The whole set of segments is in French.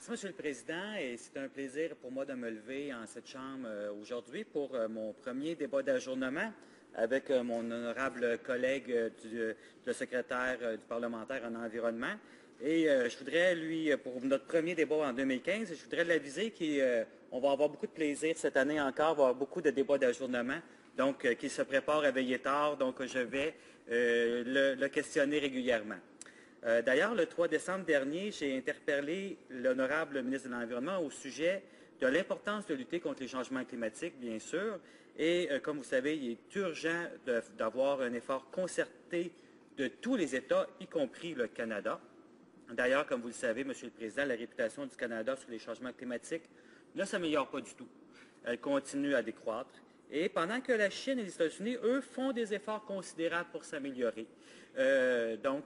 Merci, Monsieur le Président, et c'est un plaisir pour moi de me lever en cette Chambre aujourd'hui pour mon premier débat d'ajournement avec mon honorable collègue, le secrétaire du parlementaire en environnement. Et je voudrais, pour notre premier débat en 2015, je voudrais l'aviser qu'on va avoir beaucoup de plaisir cette année encore, il va y avoir beaucoup de débats d'ajournement, donc qu'il se prépare à veiller tard, donc je vais le questionner régulièrement. D'ailleurs, le 3 décembre dernier, j'ai interpellé l'honorable ministre de l'Environnement au sujet de l'importance de lutter contre les changements climatiques, bien sûr, et comme vous savez, il est urgent d'avoir un effort concerté de tous les États, y compris le Canada. D'ailleurs, comme vous le savez, Monsieur le Président, la réputation du Canada sur les changements climatiques ne s'améliore pas du tout. Elle continue à décroître. Et pendant que la Chine et les États-Unis, eux, font des efforts considérables pour s'améliorer. Pendant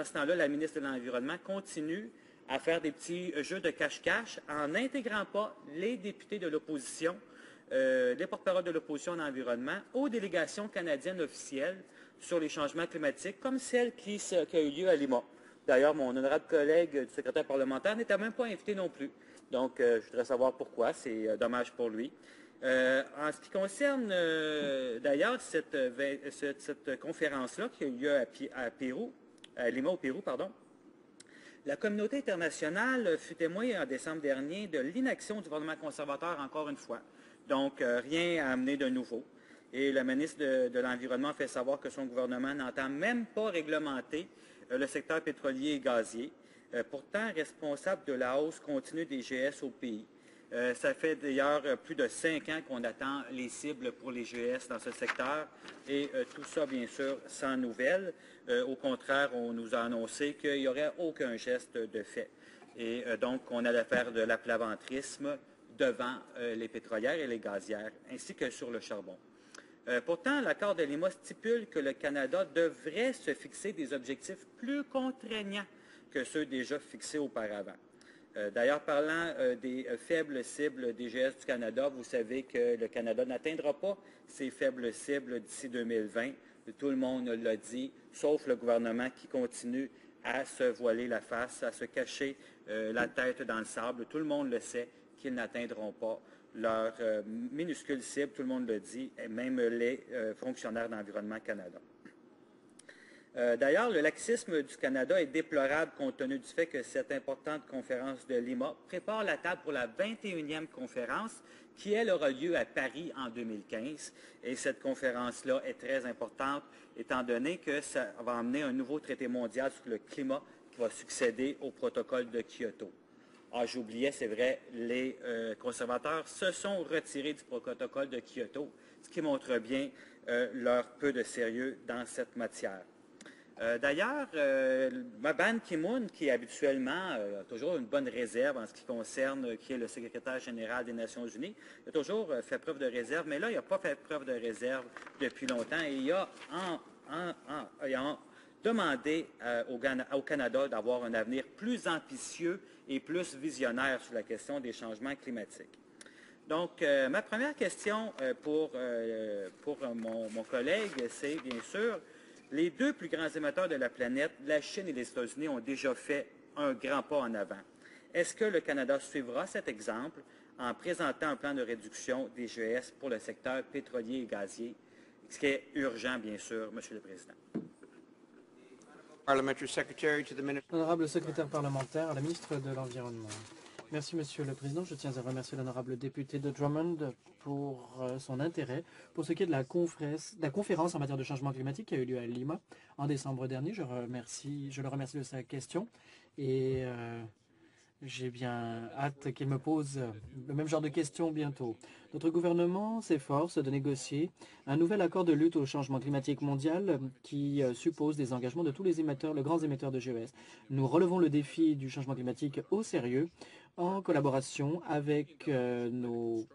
ce temps-là, la ministre de l'Environnement continue à faire des petits jeux de cache-cache en n'intégrant pas les députés de l'opposition, les porte-paroles de l'opposition en environnement, aux délégations canadiennes officielles sur les changements climatiques, comme celle qui a eu lieu à Lima. D'ailleurs, mon honorable collègue du secrétaire parlementaire n'était même pas invité non plus. Donc, je voudrais savoir pourquoi. C'est dommage pour lui. En ce qui concerne d'ailleurs cette conférence-là qui a eu lieu à Lima au Pérou, la communauté internationale fut témoin en décembre dernier de l'inaction du gouvernement conservateur encore une fois. Donc, rien à amener de nouveau. Et le ministre de l'Environnement fait savoir que son gouvernement n'entend même pas réglementer le secteur pétrolier et gazier, pourtant responsable de la hausse continue des GS au pays. Ça fait d'ailleurs plus de 5 ans qu'on attend les cibles pour les GS dans ce secteur et tout ça, bien sûr, sans nouvelles. Au contraire, on nous a annoncé qu'il n'y aurait aucun geste de fait. Et donc, on allait faire de l'aplaventrisme devant les pétrolières et les gazières, ainsi que sur le charbon. Pourtant, l'accord de Lima stipule que le Canada devrait se fixer des objectifs plus contraignants que ceux déjà fixés auparavant. D'ailleurs, parlant des faibles cibles des GS du Canada, vous savez que le Canada n'atteindra pas ces faibles cibles d'ici 2020. Tout le monde l'a dit, sauf le gouvernement qui continue à se voiler la face, à se cacher la tête dans le sable. Tout le monde le sait qu'ils n'atteindront pas leur minuscule cible, tout le monde le dit, et même les fonctionnaires d'Environnement Canada. D'ailleurs, le laxisme du Canada est déplorable compte tenu du fait que cette importante conférence de Lima prépare la table pour la 21e conférence qui, elle, aura lieu à Paris en 2015. Et cette conférence-là est très importante étant donné que ça va amener un nouveau traité mondial sur le climat qui va succéder au protocole de Kyoto. Ah, j'oubliais, c'est vrai, les conservateurs se sont retirés du protocole de Kyoto, ce qui montre bien leur peu de sérieux dans cette matière. D'ailleurs, Ban Ki-moon, qui habituellement a toujours une bonne réserve en ce qui concerne, qui est le secrétaire général des Nations unies, il a toujours fait preuve de réserve, mais là, il n'a pas fait preuve de réserve depuis longtemps et il a demandé au Canada d'avoir un avenir plus ambitieux et plus visionnaire sur la question des changements climatiques. Donc, ma première question pour mon collègue, c'est bien sûr, les deux plus grands émetteurs de la planète, la Chine et les États-Unis, ont déjà fait un grand pas en avant. Est-ce que le Canada suivra cet exemple en présentant un plan de réduction des GES pour le secteur pétrolier et gazier, ce qui est urgent, bien sûr, Monsieur le Président? Honorable secrétaire parlementaire à la ministre de l'Environnement. Merci, Monsieur le Président. Je tiens à remercier l'honorable député de Drummond pour son intérêt pour ce qui est de la conférence en matière de changement climatique qui a eu lieu à Lima en décembre dernier. Je le remercie de sa question et j'ai bien hâte qu'il me pose le même genre de questions bientôt. Notre gouvernement s'efforce de négocier un nouvel accord de lutte au changement climatique mondial qui suppose des engagements de tous les grands émetteurs de GES. Nous relevons le défi du changement climatique au sérieux en collaboration avec nos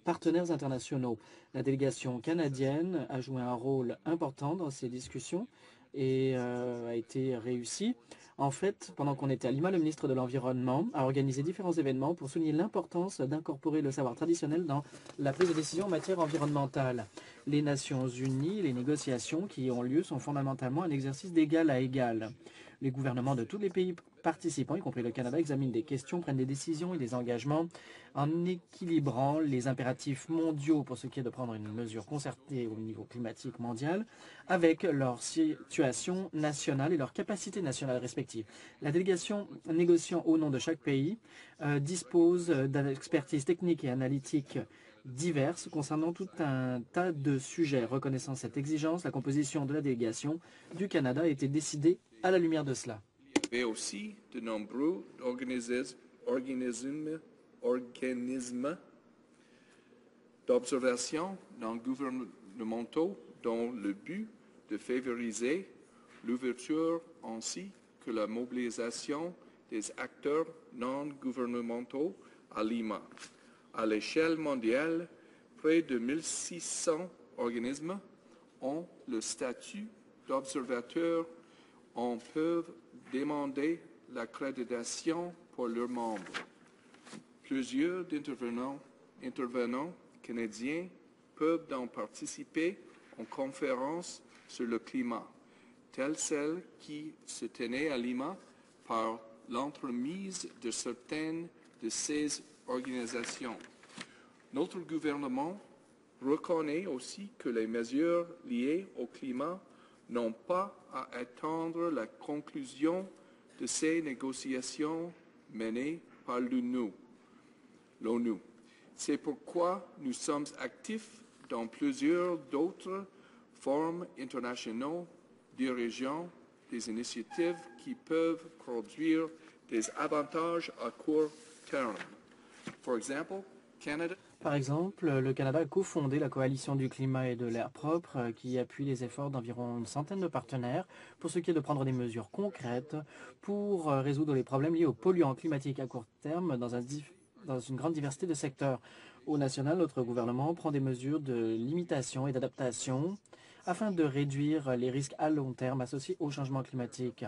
partenaires internationaux. La délégation canadienne a joué un rôle important dans ces discussions et a été réussie. En fait, pendant qu'on était à Lima, le ministre de l'Environnement a organisé différents événements pour souligner l'importance d'incorporer le savoir traditionnel dans la prise de décision en matière environnementale. Les Nations unies, les négociations qui ont lieu sont fondamentalement un exercice d'égal à égal. Les gouvernements de tous les pays participants, y compris le Canada, examinent des questions, prennent des décisions et des engagements en équilibrant les impératifs mondiaux pour ce qui est de prendre une mesure concertée au niveau climatique mondial avec leur situation nationale et leur capacité nationale respective. La délégation négociant au nom de chaque pays dispose d'expertise technique et analytique diverses concernant tout un tas de sujets. Reconnaissant cette exigence, la composition de la délégation du Canada a été décidée à la lumière de cela. Il y avait aussi de nombreux organismes d'observation non gouvernementaux dont le but de favoriser l'ouverture ainsi que la mobilisation des acteurs non gouvernementaux à Lima. À l'échelle mondiale, près de 1600 organismes ont le statut d'observateur. On peut demander l'accréditation pour leurs membres. Plusieurs intervenants canadiens peuvent donc participer aux conférences sur le climat, telles celles qui se tenaient à Lima par l'entremise de certaines de ces organisations. Notre gouvernement reconnaît aussi que les mesures liées au climat n'ont pas à attendre la conclusion de ces négociations menées par l'ONU. C'est pourquoi nous sommes actifs dans plusieurs d'autres forums internationaux, dirigeant des initiatives qui peuvent produire des avantages à court terme. Par exemple, le Canada a cofondé la Coalition du climat et de l'air propre qui appuie les efforts d'environ une centaine de partenaires pour ce qui est de prendre des mesures concrètes pour résoudre les problèmes liés aux polluants climatiques à court terme dans une grande diversité de secteurs. Au national, notre gouvernement prend des mesures de limitation et d'adaptation afin de réduire les risques à long terme associés au changement climatique.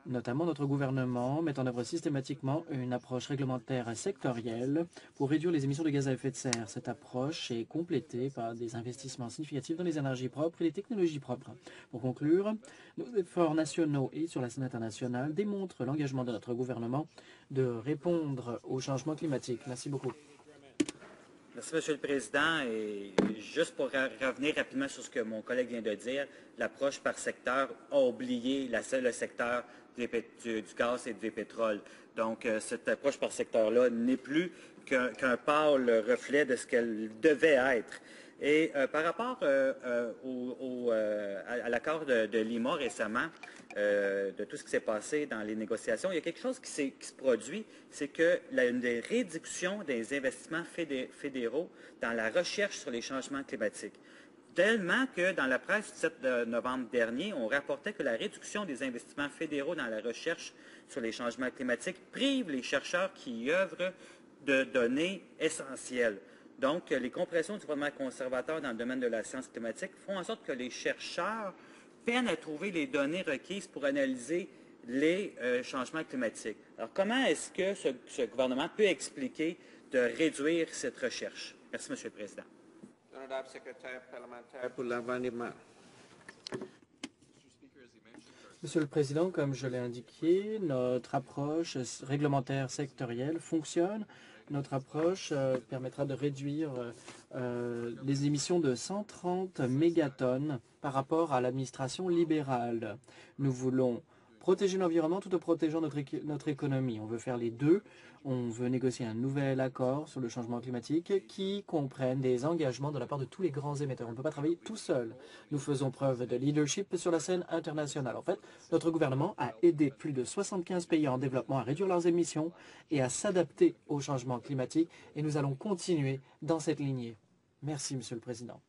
Notamment, notre gouvernement met en œuvre systématiquement une approche réglementaire sectorielle pour réduire les émissions de gaz à effet de serre. Cette approche est complétée par des investissements significatifs dans les énergies propres et les technologies propres. Pour conclure, nos efforts nationaux et sur la scène internationale démontrent l'engagement de notre gouvernement de répondre au changement climatique. Merci beaucoup. Merci, M. le Président. Et juste pour revenir rapidement sur ce que mon collègue vient de dire, l'approche par secteur a oublié le secteur du gaz et du pétrole. Donc, cette approche par secteur-là n'est plus qu'un pâle reflet de ce qu'elle devait être. Et par rapport à l'accord de Lima récemment, de tout ce qui s'est passé dans les négociations, il y a quelque chose qui se produit, c'est que une des réductions des investissements fédéraux dans la recherche sur les changements climatiques. Tellement que dans la presse du 7 novembre dernier, on rapportait que la réduction des investissements fédéraux dans la recherche sur les changements climatiques prive les chercheurs qui y œuvrent de données essentielles. Donc, les compressions du gouvernement conservateur dans le domaine de la science climatique font en sorte que les chercheurs peinent à trouver les données requises pour analyser les changements climatiques. Alors, comment est-ce que ce gouvernement peut expliquer de réduire cette recherche? Merci, M. le Président. L'honorable secrétaire parlementaire pour l'environnement. Monsieur le Président, comme je l'ai indiqué, notre approche réglementaire sectorielle fonctionne. Notre approche permettra de réduire les émissions de 130 mégatonnes par rapport à l'administration libérale. Nous voulons protéger l'environnement tout en protégeant notre économie. On veut faire les deux. On veut négocier un nouvel accord sur le changement climatique qui comprenne des engagements de la part de tous les grands émetteurs. On ne peut pas travailler tout seul. Nous faisons preuve de leadership sur la scène internationale. En fait, notre gouvernement a aidé plus de 75 pays en développement à réduire leurs émissions et à s'adapter au changement climatique. Et nous allons continuer dans cette lignée. Merci, Monsieur le Président.